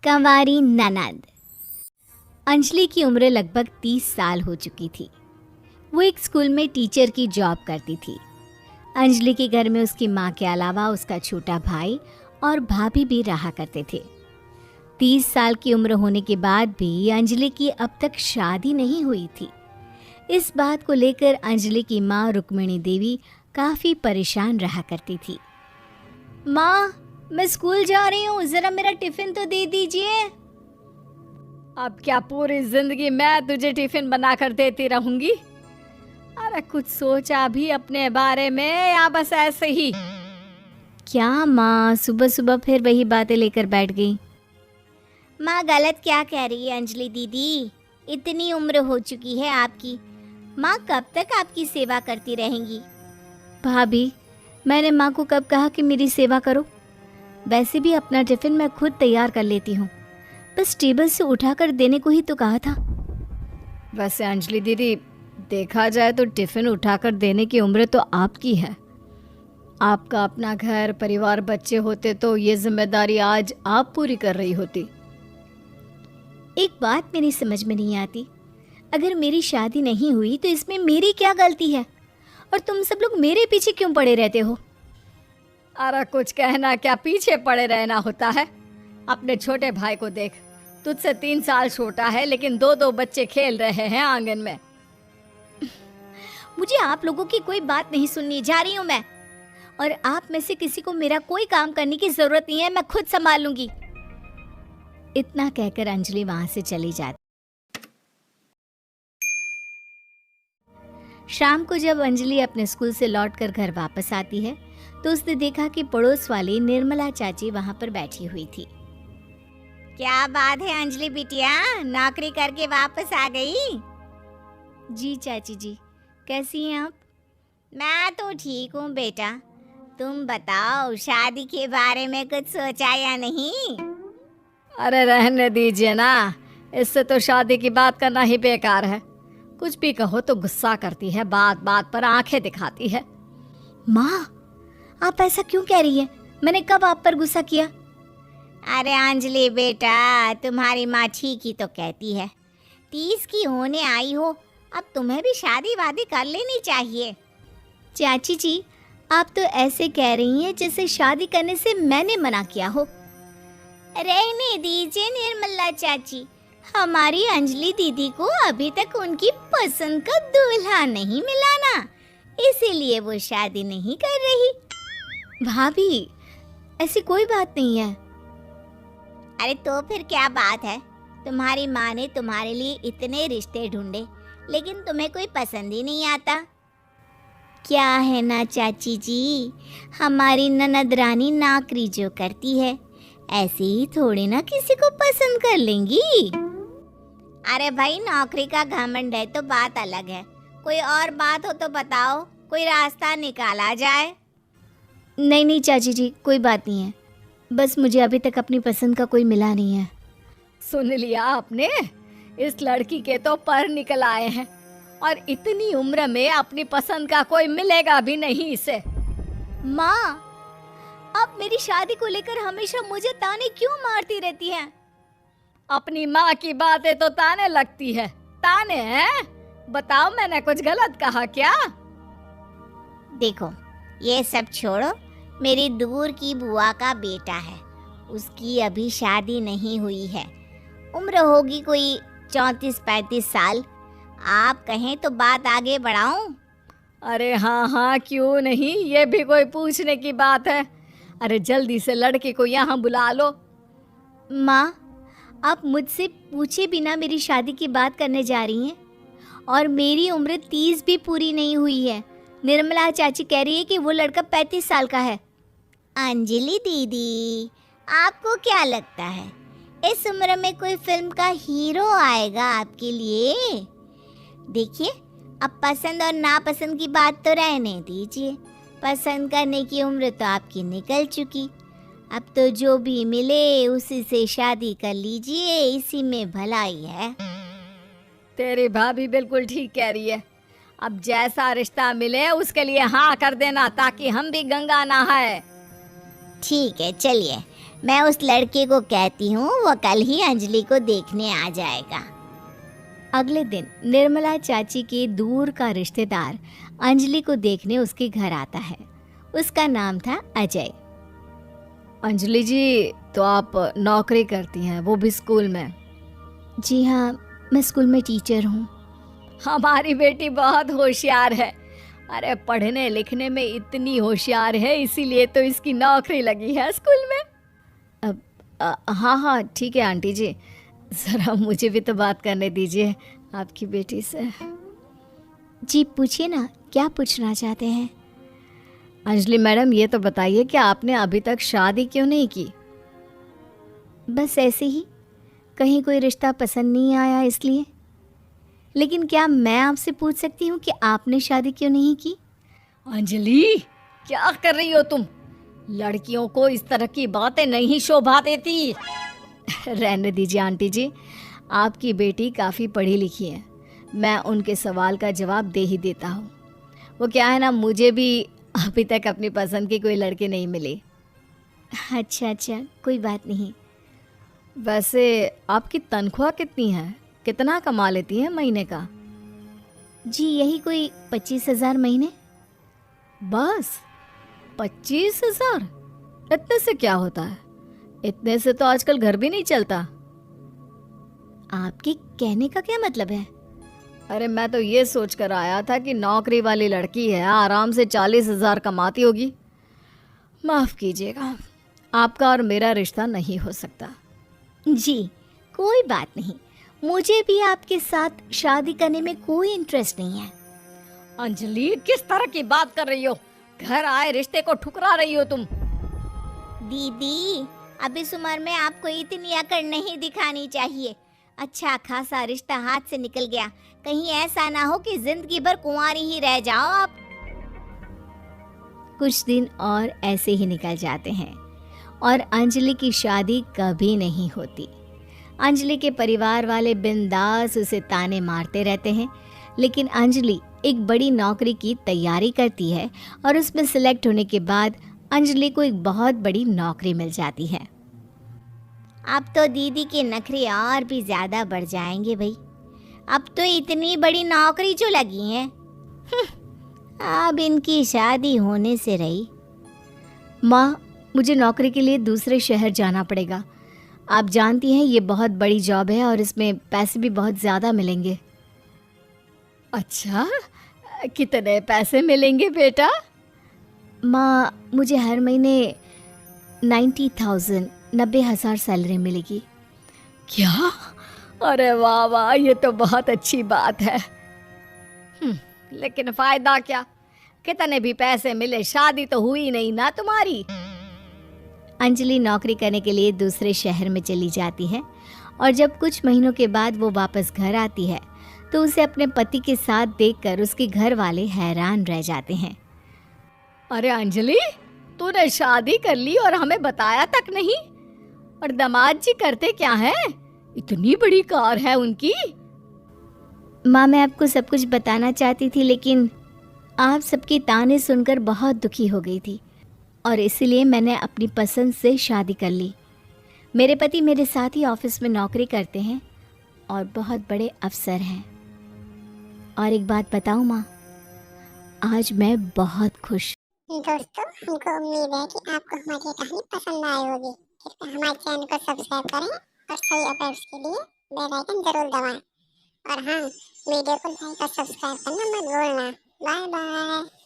कंवारी ननद। अंजलि की उम्र लगभग 30 साल हो चुकी थी। वो एक स्कूल में टीचर की जॉब करती थी। अंजलि के घर में उसकी माँ के अलावा उसका छोटा भाई और भाभी भी रहा करते थे। 30 साल की उम्र होने के बाद भी अंजलि की अब तक शादी नहीं हुई थी। इस बात को लेकर अंजलि की माँ रुक्मिणी देवी काफ़ी परेशान रहा करती थी। माँ, मैं स्कूल जा रही हूँ, ज़रा मेरा टिफ़िन तो दे दीजिए। अब क्या पूरी जिंदगी मैं तुझे टिफिन बनाकर देती रहूंगी? अरे कुछ सोचा भी अपने बारे में या बस ऐसे ही? क्या माँ, सुबह सुबह फिर वही बातें लेकर बैठ गई। माँ गलत क्या कह रही है अंजलि दीदी, इतनी उम्र हो चुकी है आपकी, माँ कब तक आपकी सेवा करती रहेंगी। भाभी, मैंने माँ को कब कहा कि मेरी सेवा करो? वैसे भी अपना टिफ़िन मैं खुद तैयार कर लेती हूँ, बस टेबल से उठाकर देने को ही तो कहा था। वैसे अंजलि दीदी, देखा जाए तो टिफिन उठाकर देने की उम्र तो आपकी है। आपका अपना घर परिवार बच्चे होते तो ये जिम्मेदारी आज आप पूरी कर रही होती। एक बात मेरी समझ में नहीं आती, अगर मेरी शादी नहीं हुई तो इसमें मेरी क्या गलती है और तुम सब लोग मेरे पीछे क्यों पड़े रहते हो? अरे कुछ कहना क्या पीछे पड़े रहना होता है? अपने छोटे भाई को देख, तुझसे 3 साल छोटा है लेकिन 2-2 बच्चे खेल रहे हैं आंगन में। मुझे आप लोगों की कोई बात नहीं सुननी, जा रही हूँ मैं। और आप में से किसी को मेरा कोई काम करने की जरूरत नहीं है, मैं खुद संभाल लूंगी। इतना कहकर अंजलि वहां से चली जाती। शाम को जब अंजलि अपने स्कूल से लौटकर घर वापस आती है तो उसने देखा कि पड़ोस वाली निर्मला चाची वहां पर बैठी हुई थी। क्या बात है अंजलि बिटिया, नौकरी करके वापस आ गई? जी चाची जी, कैसी हैं आप? मैं तो ठीक हूँ बेटा, तुम बताओ शादी के बारे में कुछ सोचा या नहीं? अरे रहने दीजिए ना, इससे तो शादी की बात करना ही बेकार है। कुछ भी कहो तो गुस्सा करती है, बात बात पर आंखें दिखाती है। माँ, आप ऐसा क्यों कह रही हैं? मैंने कब आप पर गुस्सा किया? अरे अंजलि बेटा, तुम्हारी माँ ठीक ही तो कहती है, 30 की होने आई हो, अब तुम्हें भी शादी वादी कर लेनी चाहिए। चाची जी, आप तो ऐसे कह रही हैं जैसे शादी करने से मैंने मना किया हो। रहने दीजिए निर्मला चाची, हमारी अंजलि दीदी को अभी तक उनकी पसंद का दूल्हा नहीं मिला ना, इसीलिए वो शादी नहीं कर रही। भाभी, ऐसी कोई बात नहीं है। अरे तो फिर क्या बात है? तुम्हारी माँ ने तुम्हारे लिए इतने रिश्ते ढूंढे लेकिन तुम्हें कोई पसंद ही नहीं आता। क्या है ना चाची जी, हमारी ननद रानी नौकरी जो करती है ऐसे ही थोड़ी ना किसी को पसंद कर लेंगी। अरे भाई, नौकरी का घमंड है तो बात अलग है, कोई और बात हो तो बताओ, कोई रास्ता निकाला जाए। नहीं नहीं चाची जी, कोई बात नहीं है, बस मुझे अभी तक अपनी पसंद का कोई मिला नहीं है। सुन लिया आपने, इस लड़की के तो पर निकल आए हैं और इतनी उम्र में अपनी पसंद का कोई मिलेगा भी नहीं इसे। माँ, आप मेरी शादी को लेकर हमेशा मुझे ताने क्यों मारती रहती हैं? अपनी माँ की बातें तो ताने लगती है। ताने हैं? बताओ, मैंने कुछ गलत कहा क्या? देखो, ये सब छोड़ो, मेरी दूर की बुआ का बेटा है, उसकी अभी शादी नहीं हुई है, उम्र होगी कोई 34-35 साल। आप कहें तो बात आगे बढ़ाऊं? अरे हाँ हाँ, क्यों नहीं, ये भी कोई पूछने की बात है। अरे जल्दी से लड़के को यहाँ बुला लो। माँ, आप मुझसे पूछे बिना मेरी शादी की बात करने जा रही हैं और मेरी उम्र 30 भी पूरी नहीं हुई है। निर्मला चाची कह रही है कि वो लड़का 35 साल का है। अंजलि दीदी, आपको क्या लगता है इस उम्र में कोई फिल्म का हीरो आएगा आपके लिए? देखिए, अब पसंद और नापसंद की बात तो रहने दीजिए, पसंद करने की उम्र तो आपकी निकल चुकी, अब तो जो भी मिले उसी से शादी कर लीजिए, इसी में भलाई है। तेरी भाभी बिल्कुल ठीक कह रही है, अब जैसा रिश्ता मिले उसके लिए हाँ कर देना ताकि हम भी गंगा नहाए। ठीक है, चलिए मैं उस लड़के को कहती हूँ वो कल ही अंजलि को देखने आ जाएगा। अगले दिन निर्मला चाची के दूर का रिश्तेदार अंजलि को देखने उसके घर आता है। उसका नाम था अजय। अंजलि जी, तो आप नौकरी करती हैं, वो भी स्कूल में? जी हाँ, मैं स्कूल में टीचर हूँ। हमारी बेटी बहुत होशियार है। अरे पढ़ने लिखने में इतनी होशियार है, इसीलिए तो इसकी नौकरी लगी है स्कूल में। अब हाँ हाँ ठीक है आंटी जी, ज़रा मुझे भी तो बात करने दीजिए आपकी बेटी से। जी पूछिए ना, क्या पूछना चाहते हैं? अंजलि मैडम, ये तो बताइए कि आपने अभी तक शादी क्यों नहीं की? बस ऐसे ही, कहीं कोई रिश्ता पसंद नहीं आया इसलिए। लेकिन क्या मैं आपसे पूछ सकती हूँ कि आपने शादी क्यों नहीं की? अंजलि, क्या कर रही हो तुम? लड़कियों को इस तरह की बातें नहीं शोभा देती। रहने दीजिए आंटी जी, आपकी बेटी काफ़ी पढ़ी लिखी है, मैं उनके सवाल का जवाब दे ही देता हूँ। वो क्या है ना, मुझे भी अभी तक अपनी पसंद की कोई लड़की नहीं मिली। अच्छा, कोई बात नहीं। वैसे आपकी तनख्वाह कितनी है, कितना कमा लेती हैं महीने का? जी यही कोई 25,000 महीने। बस 25,000? इतने से क्या होता है? इतने से तो आजकल घर भी नहीं चलता। आपके कहने का क्या मतलब है? अरे मैं तो ये सोच कर आया था कि नौकरी वाली लड़की है, आराम से 40,000 कमाती होगी। माफ़ कीजिएगा, आपका और मेरा रिश्ता नहीं हो सकता। जी कोई बात नहीं, मुझे भी आपके साथ शादी करने में कोई इंटरेस्ट नहीं है। अंजलि, किस तरह की बात कर रही हो? घर आए रिश्ते को ठुकरा रही हो तुम। दीदी, अब इस उम्र में आपको इतनी अकड़ नहीं दिखानी चाहिए। अच्छा खासा रिश्ता हाथ से निकल गया, कहीं ऐसा ना हो कि जिंदगी भर कुंवारी ही रह जाओ आप। कुछ दिन और ऐसे ही निकल जाते हैं और अंजलि की शादी कभी नहीं होती। अंजलि के परिवार वाले बिंदास उसे ताने मारते रहते हैं, लेकिन अंजलि एक बड़ी नौकरी की तैयारी करती है और उसमें सिलेक्ट होने के बाद अंजलि को एक बहुत बड़ी नौकरी मिल जाती है। अब तो दीदी के नखरे और भी ज़्यादा बढ़ जाएंगे भाई, अब तो इतनी बड़ी नौकरी जो लगी है, अब इनकी शादी होने से रही। माँ, मुझे नौकरी के लिए दूसरे शहर जाना पड़ेगा। आप जानती हैं ये बहुत बड़ी जॉब है और इसमें पैसे भी बहुत ज़्यादा मिलेंगे। अच्छा, कितने पैसे मिलेंगे बेटा? माँ, मुझे हर महीने 90,000 सैलरी मिलेगी। क्या? अरे वाह वाह, ये तो बहुत अच्छी बात है। लेकिन फायदा क्या? कितने भी पैसे मिले, शादी तो हुई नहीं ना तुम्हारी। अंजलि नौकरी करने के लिए दूसरे शहर में चली जाती है और जब कुछ महीनों के बाद वो वापस घर आती है तो उसे अपने पति के साथ देखकर उसके घर वाले हैरान रह जाते हैं। अरे अंजलि, तूने शादी कर ली और हमें बताया तक नहीं। और दामाद जी करते क्या हैं? इतनी बड़ी कार है उनकी। माँ, मैं आपको सब कुछ बताना चाहती थी, लेकिन आप सबके ताने सुनकर बहुत दुखी हो गई थी और इसीलिए मैंने अपनी पसंद से शादी कर ली। मेरे पति मेरे साथ ही ऑफिस में नौकरी करते हैं और बहुत बड़े अफसर हैं। और एक बात बताऊँ माँ, आज मैं बहुत खुश। दोस्तों, हमको उम्मीद है कि आपको हमारी ये कहानी पसंद आई होगी। कृपया हमारे चैनल को सब्सक्राइब करें और सभी अपडेट्स के लिए बेल आइकन जरूर दबाएं। और हाँ, वीडियो को लाइक और सब्सक्राइब करना मत भूलना। Bye bye.